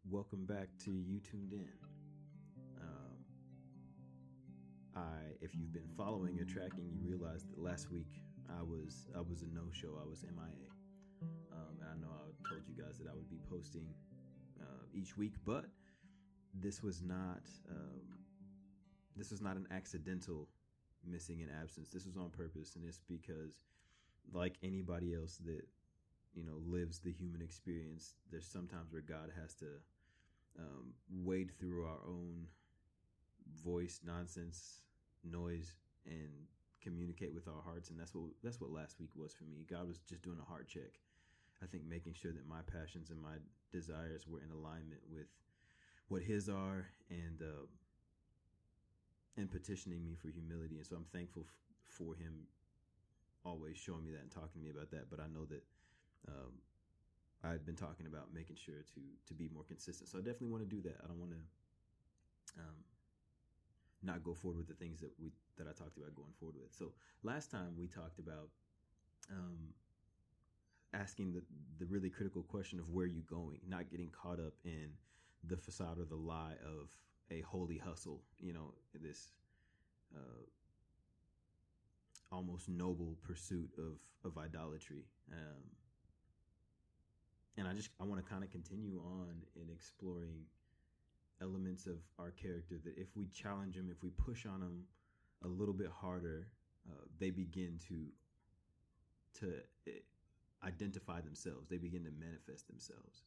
welcome back to You Tuned In. If you've been following or tracking, you realize that last week I was a no-show. I was MIA, and I know I told you guys that I would be posting each week, but this was not this was not an accidental missing in absence. This was on purpose, and it's because, like anybody else that lives the human experience, there's sometimes where God has to wade through our own voice, nonsense, noise, and communicate with our hearts. And that's what last week was for me. God was just doing a heart check. I think making sure that my passions and my desires were in alignment with what His are, and petitioning me for humility. And so I'm thankful for Him always showing me that and talking to me about that. But I know that I had been talking about making sure to be more consistent. So I definitely want to do that. I don't want to not go forward with the things that I talked about going forward with. So last time we talked about asking the really critical question of where you're going, not getting caught up in the facade or the lie of a holy hustle, this almost noble pursuit of idolatry. And I want to kind of continue on in exploring elements of our character that if we challenge them, if we push on them a little bit harder, they begin to identify themselves. They begin to manifest themselves.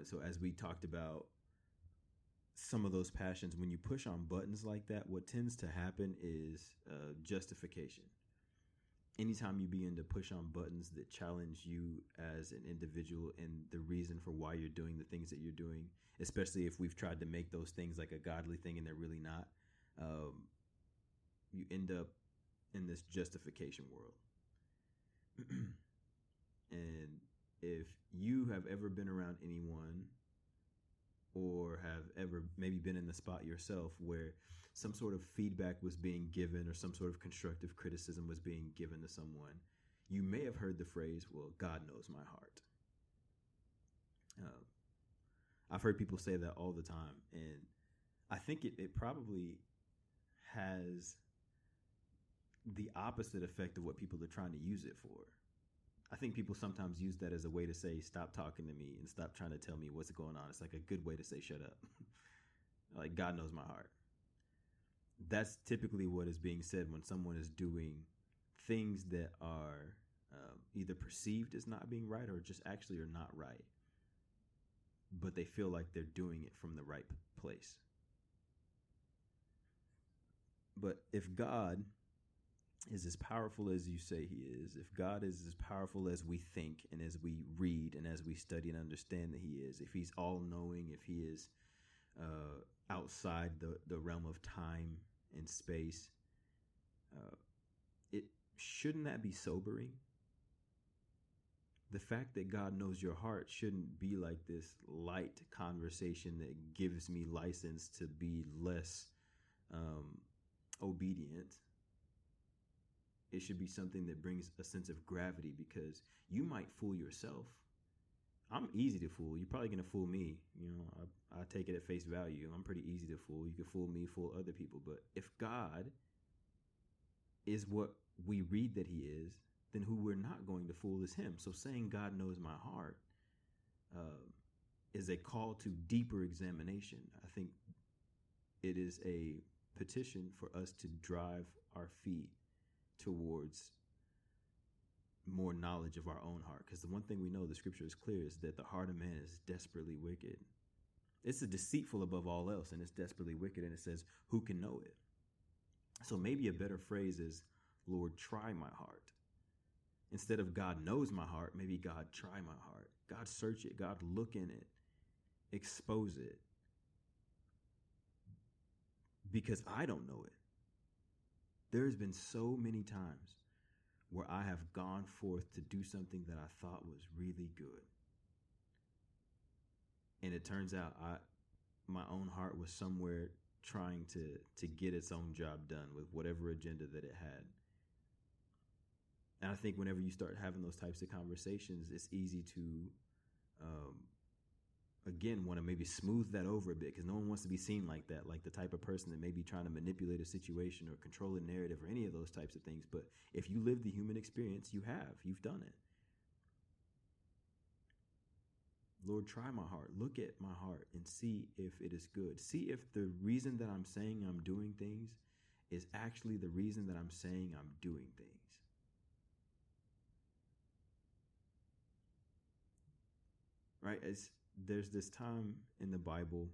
So as we talked about some of those passions, when you push on buttons like that, what tends to happen is justification. Anytime you begin to push on buttons that challenge you as an individual and the reason for why you're doing the things that you're doing, especially if we've tried to make those things like a godly thing and they're really not, you end up in this justification world. And if you have ever been around anyone or have ever maybe been in the spot yourself where some sort of feedback was being given or some sort of constructive criticism was being given to someone, you may have heard the phrase, well, God knows my heart. I've heard people say that all the time, and I think it probably has the opposite effect of what people are trying to use it for. I think people sometimes use that as a way to say, stop talking to me and stop trying to tell me what's going on. It's like a good way to say, shut up. Like, God knows my heart. That's typically what is being said when someone is doing things that are either perceived as not being right or just actually are not right. But they feel like they're doing it from the right place. But if God is as powerful as you say He is, if God is as powerful as we think and as we read and as we study and understand that He is, if He's all-knowing, if He is outside the realm of time and space, shouldn't that be sobering? The fact that God knows your heart shouldn't be like this light conversation that gives me license to be less obedient. It should be something that brings a sense of gravity, because you might fool yourself. I'm easy to fool. You're probably going to fool me. I take it at face value. I'm pretty easy to fool. You can fool me, fool other people. But if God is what we read that He is, then who we're not going to fool is Him. So saying God knows my heart is a call to deeper examination. I think it is a petition for us to drive our feet towards more knowledge of our own heart. Because the one thing we know, the scripture is clear, is that the heart of man is desperately wicked. It's a deceitful above all else, and it's desperately wicked, and it says, who can know it? So maybe a better phrase is, Lord, try my heart. Instead of God knows my heart, maybe God try my heart. God search it. God look in it. Expose it. Because I don't know it. There's been so many times where I have gone forth to do something that I thought was really good. And it turns out my own heart was somewhere trying to get its own job done with whatever agenda that it had. And I think whenever you start having those types of conversations, it's easy to again, want to maybe smooth that over a bit because no one wants to be seen like that, like the type of person that may be trying to manipulate a situation or control a narrative or any of those types of things. But if you live the human experience, you've done it. Lord, try my heart. Look at my heart and see if it is good. See if the reason that I'm saying I'm doing things is actually the reason that I'm saying I'm doing things. Right? There's this time in the Bible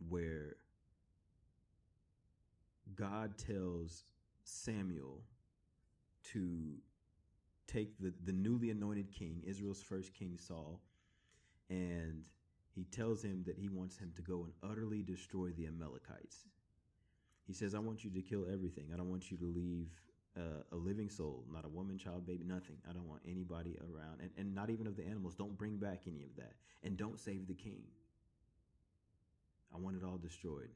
where God tells Samuel to take the newly anointed king, Israel's first king, Saul, and he tells him that he wants him to go and utterly destroy the Amalekites. He says, I want you to kill everything. I don't want you to leave a living soul, not a woman, child, baby, nothing. I don't want anybody around, and not even of the animals. Don't bring back any of that. And don't save the king. I want it all destroyed.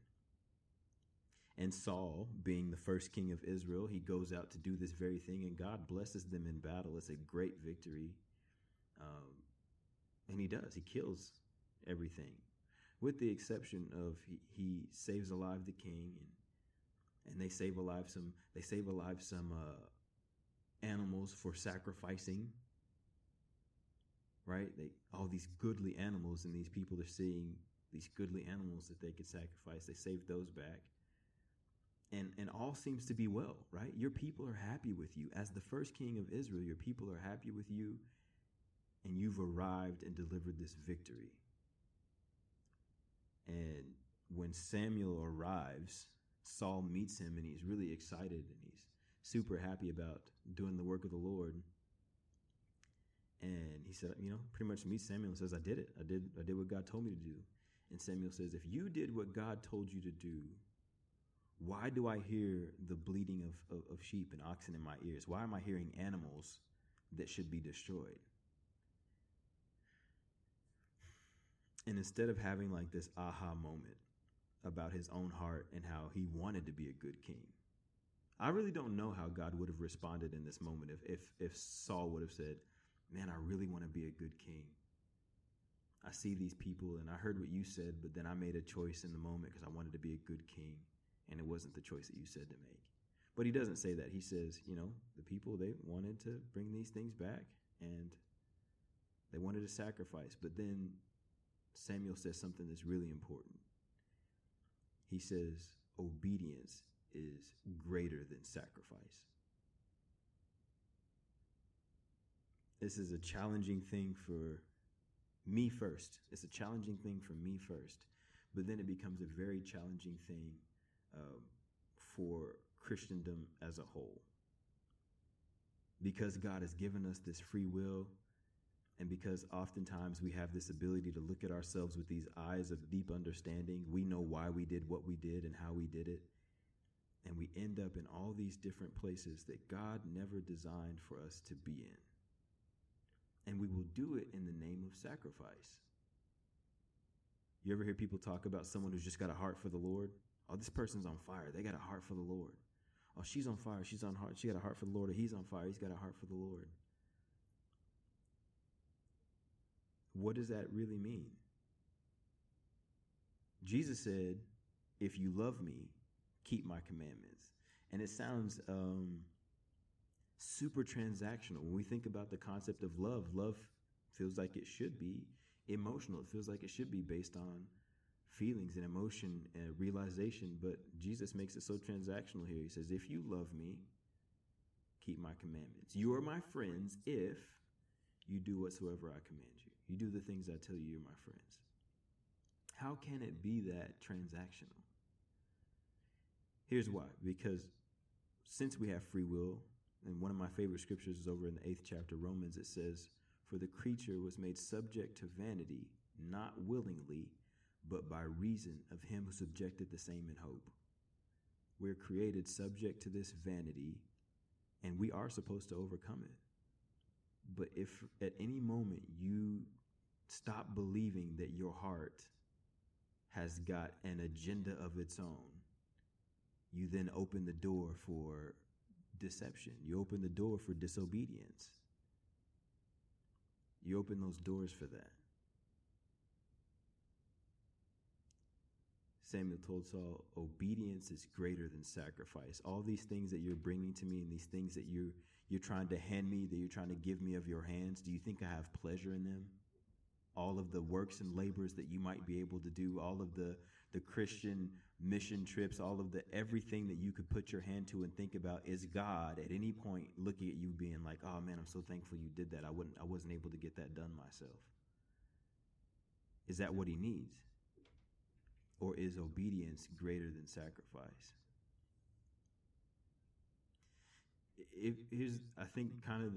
And Saul, being the first king of Israel, he goes out to do this very thing, and God blesses them in battle. It's a great victory. And he does. He kills everything, with the exception of he saves alive the king, and they save alive some animals for sacrificing. Right? All these goodly animals, and these people are seeing these goodly animals that they could sacrifice. They save those back. And all seems to be well, right? Your people are happy with you. As the first king of Israel, your people are happy with you, and you've arrived and delivered this victory. And when Samuel arrives, Saul meets him, and he's really excited, and he's super happy about doing the work of the Lord. And he said, pretty much meets Samuel and says, I did it. I did what God told me to do. And Samuel says, if you did what God told you to do, why do I hear the bleating of sheep and oxen in my ears? Why am I hearing animals that should be destroyed? And instead of having like this aha moment about his own heart and how he wanted to be a good king, I really don't know how God would have responded in this moment if Saul would have said, man, I really want to be a good king. I see these people and I heard what you said, but then I made a choice in the moment because I wanted to be a good king. And it wasn't the choice that you said to make. But he doesn't say that. He says, the people, they wanted to bring these things back, and they wanted to sacrifice. But then Samuel says something that's really important. He says, obedience is greater than sacrifice. This is a challenging thing for me first. It's a challenging thing for me first. But then it becomes a very challenging thing for Christendom as a whole. Because God has given us this free will, and because oftentimes we have this ability to look at ourselves with these eyes of deep understanding, we know why we did what we did and how we did it. And we end up in all these different places that God never designed for us to be in. And we will do it in the name of sacrifice. You ever hear people talk about someone who's just got a heart for the Lord? Oh, this person's on fire. They got a heart for the Lord. Oh, she's on fire. She got a heart for the Lord. Or he's on fire. He's got a heart for the Lord. What does that really mean? Jesus said, if you love me, keep my commandments. And it sounds super transactional. When we think about the concept of love feels like it should be emotional. It feels like it should be based on feelings and emotion and realization, but Jesus makes it so transactional here. He says, if you love me, keep my commandments. You are my friends if you do whatsoever I command you. You do the things I tell you, you're my friends. How can it be that transactional? Here's why. Because since we have free will, and one of my favorite scriptures is over in the 8th chapter, Romans, it says, for the creature was made subject to vanity, not willingly, but by reason of him who subjected the same in hope. We're created subject to this vanity, and we are supposed to overcome it. But if at any moment you stop believing that your heart has got an agenda of its own, you then open the door for deception. You open the door for disobedience. You open those doors for that. Samuel told Saul, obedience is greater than sacrifice. All these things that you're bringing to me and these things that you're trying to hand me, that you're trying to give me of your hands, do you think I have pleasure in them? All of the works and labors that you might be able to do, all of the Christian mission trips, all of the everything that you could put your hand to and think about, is God at any point looking at you being like, oh man, I'm so thankful you did that. I wasn't able to get that done myself. Is that what he needs? Or is obedience greater than sacrifice? Here's, I think, kind of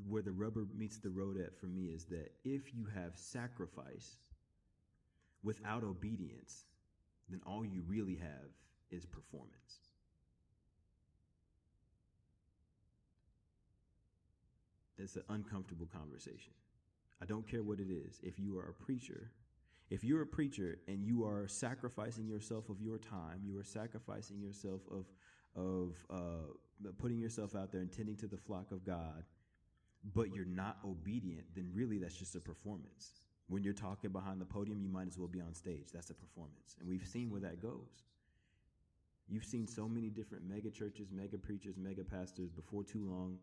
where the rubber meets the road at for me is that if you have sacrifice without obedience, then all you really have is performance. It's an uncomfortable conversation. I don't care what it is. If you're a preacher and you are sacrificing yourself of your time, you are sacrificing yourself of putting yourself out there and tending to the flock of God, but you're not obedient, then really that's just a performance. When you're talking behind the podium, you might as well be on stage. That's a performance. And we've seen where that goes. You've seen so many different mega churches, mega preachers, mega pastors. Before too long,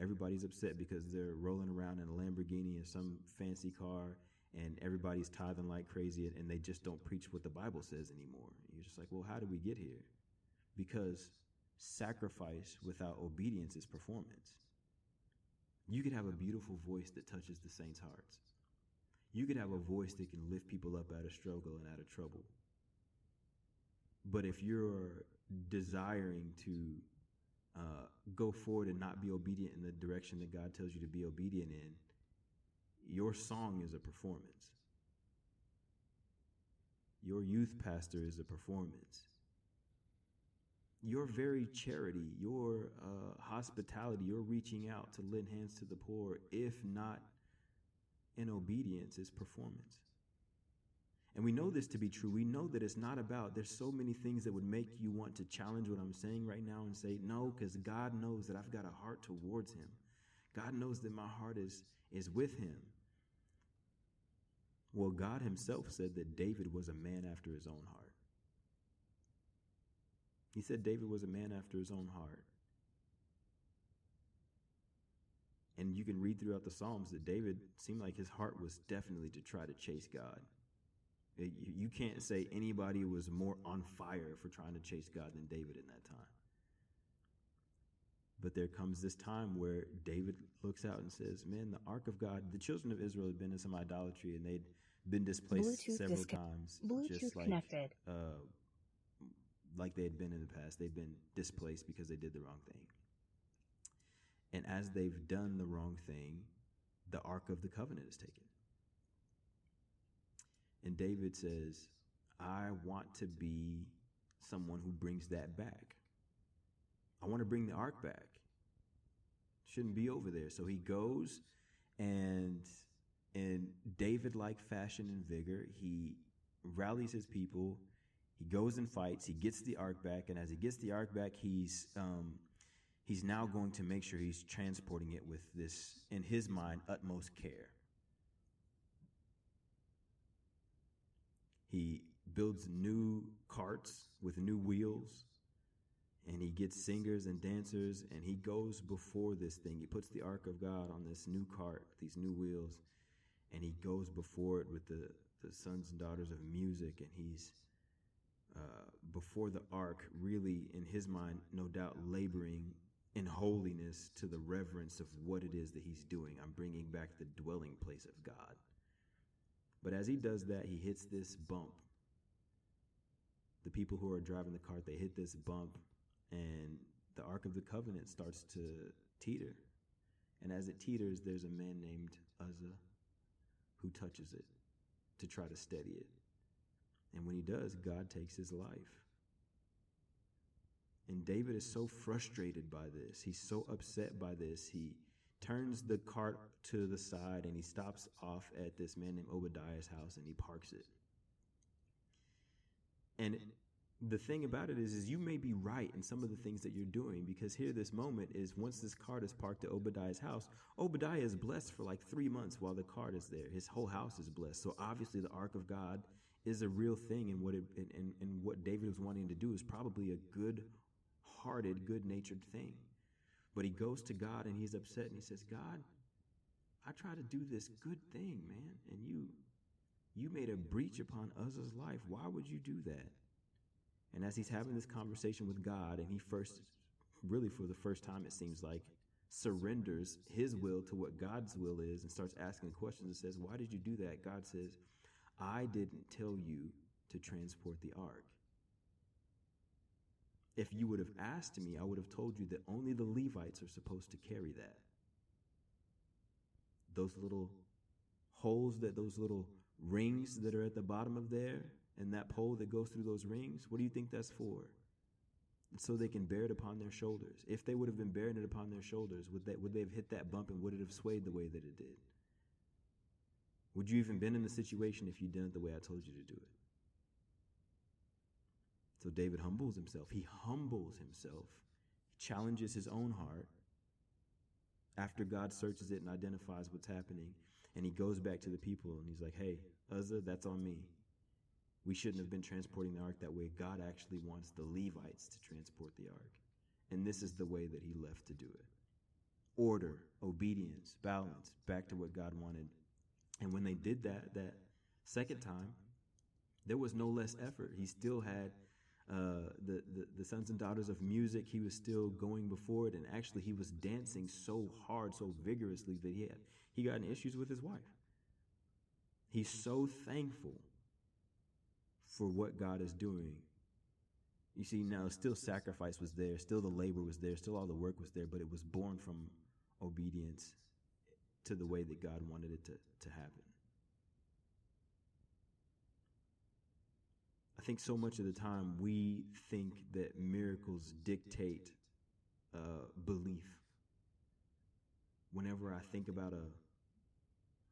everybody's upset because they're rolling around in a Lamborghini or some fancy car, and everybody's tithing like crazy, and they just don't preach what the Bible says anymore. You're just like, well, how did we get here? Because sacrifice without obedience is performance. You could have a beautiful voice that touches the saints' hearts. You could have a voice that can lift people up out of struggle and out of trouble. But if you're desiring to go forward and not be obedient in the direction that God tells you to be obedient in, your song is a performance. Your youth pastor is a performance. Your very charity, your hospitality, your reaching out to lend hands to the poor, if not in obedience, is performance. And we know this to be true. We know that it's not about, there's so many things that would make you want to challenge what I'm saying right now and say, no, because God knows that I've got a heart towards him. God knows that my heart is with him. Well, God himself said that David was a man after his own heart. He said David was a man after his own heart. And you can read throughout the Psalms that David seemed like his heart was definitely to try to chase God. You can't say anybody was more on fire for trying to chase God than David in that time. But there comes this time where David looks out and says, man, the ark of God, the children of Israel had been in some idolatry and they'd been displaced several times. Just like they had been in the past. They've been displaced because they did the wrong thing. And as they've done the wrong thing, the Ark of the Covenant is taken. And David says, I want to be someone who brings that back. I want to bring the Ark back. Shouldn't be over there. So he goes and in David-like fashion and vigor, he rallies his people. He goes and fights. He gets the Ark back. And as he gets the Ark back, he's now going to make sure he's transporting it with this, in his mind, utmost care. He builds new carts with new wheels, and he gets singers and dancers, and he goes before this thing. He puts the Ark of God on this new cart, these new wheels, and he goes before it with the sons and daughters of music, and he's before the Ark, really, in his mind, no doubt laboring in holiness to the reverence of what it is that he's doing. I'm bringing back the dwelling place of God. But as he does that, he hits this bump. The people who are driving the cart, they hit this bump, and the Ark of the Covenant starts to teeter. And as it teeters, there's a man named Uzzah who touches it to try to steady it. And when he does, God takes his life. And David is so frustrated by this. He's so upset by this. He turns the cart to the side and he stops off at this man named Obadiah's house and he parks it. And the thing about it is you may be right in some of the things that you're doing, because here this moment is once this cart is parked at Obadiah's house, Obadiah is blessed for like 3 months while the cart is there. His whole house is blessed. So obviously the Ark of God is a real thing, and what David was wanting to do is probably a good-hearted, good-natured thing. But he goes to God and he's upset and he says, God, I try to do this good thing, man, and you made a breach upon Uzzah's life. Why would you do that? And as he's having this conversation with God, and he really for the first time, it seems like, surrenders his will to what God's will is and starts asking questions and says, why did you do that? God says, I didn't tell you to transport the ark. If you would have asked me, I would have told you that only the Levites are supposed to carry that. Those little holes, those little rings that are at the bottom of there, and that pole that goes through those rings, what do you think that's for? So they can bear it upon their shoulders. If they would have been bearing it upon their shoulders, would they have hit that bump, and would it have swayed the way that it did? Would you even been in the situation if you did it the way I told you to do it? So David humbles himself. He humbles himself, challenges his own heart after God searches it and identifies what's happening. And he goes back to the people and he's like, hey, Uzzah, that's on me. We shouldn't have been transporting the ark that way. God actually wants the Levites to transport the ark. And this is the way that he left to do it. Order, obedience, balance, back to what God wanted. And when they did that second time, there was no less effort. He still had the sons and daughters of music. He was still going before it. And actually, he was dancing so hard, so vigorously that he got in issues with his wife. He's so thankful for what God is doing. You see, now still sacrifice was there, still the labor was there, still all the work was there, but it was born from obedience to the way that God wanted it to happen. I think so much of the time we think that miracles dictate belief. Whenever I think about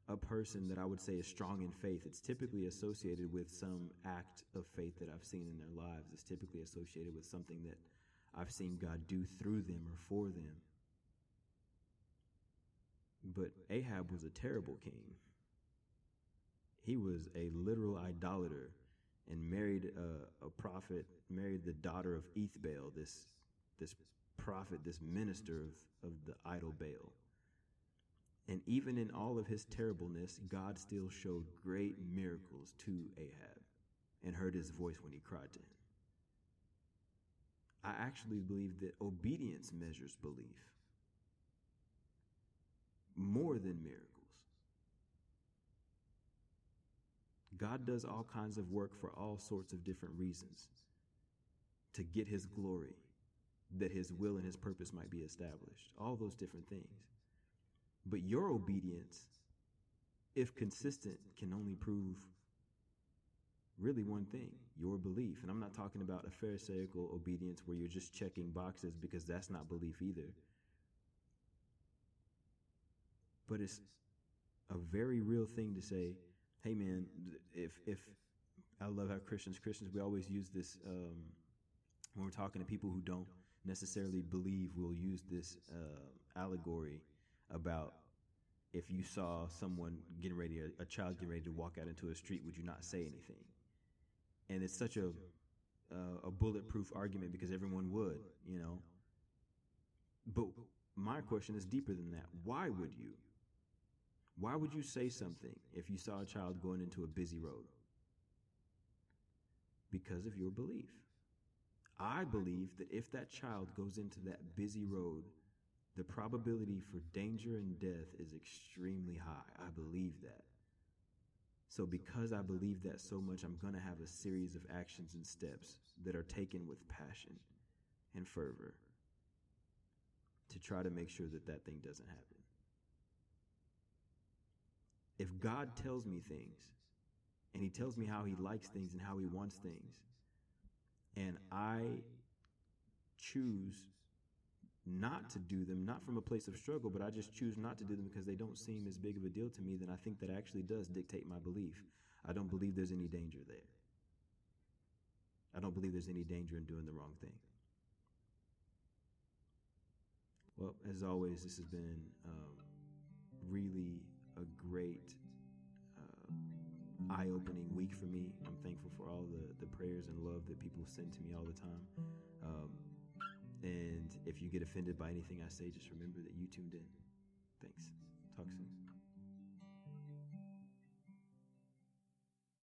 a person that I would say is strong in faith, it's typically associated with some act of faith that I've seen in their lives. It's typically associated with something that I've seen God do through them or for them. But Ahab was a terrible king. He was a literal idolater and married a prophet, married the daughter of Ethbaal, this prophet, this minister of the idol Baal. And even in all of his terribleness, God still showed great miracles to Ahab and heard his voice when he cried to him. I actually believe that obedience measures belief more than miracles. God does all kinds of work for all sorts of different reasons to get his glory, that his will and his purpose might be established, all those different things. But your obedience, if consistent, can only prove really one thing, your belief. And I'm not talking about a pharisaical obedience where you're just checking boxes, because that's not belief either. But it's a very real thing to say, hey man, if I love how Christians, we always use this when we're talking to people who don't necessarily believe, we'll use this allegory about if you saw someone a child getting ready to walk out into a street, would you not say anything? And it's such a bulletproof argument because everyone would, you know. But my question is deeper than that. Why would you? Why would you say something if you saw a child going into a busy road? Because of your belief. I believe that if that child goes into that busy road, the probability for danger and death is extremely high. I believe that. So because I believe that so much, I'm going to have a series of actions and steps that are taken with passion and fervor to try to make sure that that thing doesn't happen. If God tells me things, and he tells me how he likes things and how he wants things, and I choose not to do them, not from a place of struggle, but I just choose not to do them because they don't seem as big of a deal to me, then I think that actually does dictate my belief. I don't believe there's any danger there. I don't believe there's any danger in doing the wrong thing. Well, as always, this has been really a great eye-opening week for me. I'm thankful for all the prayers and love that people send to me all the time. And if you get offended by anything I say, just remember that you tuned in. Thanks. Talk soon.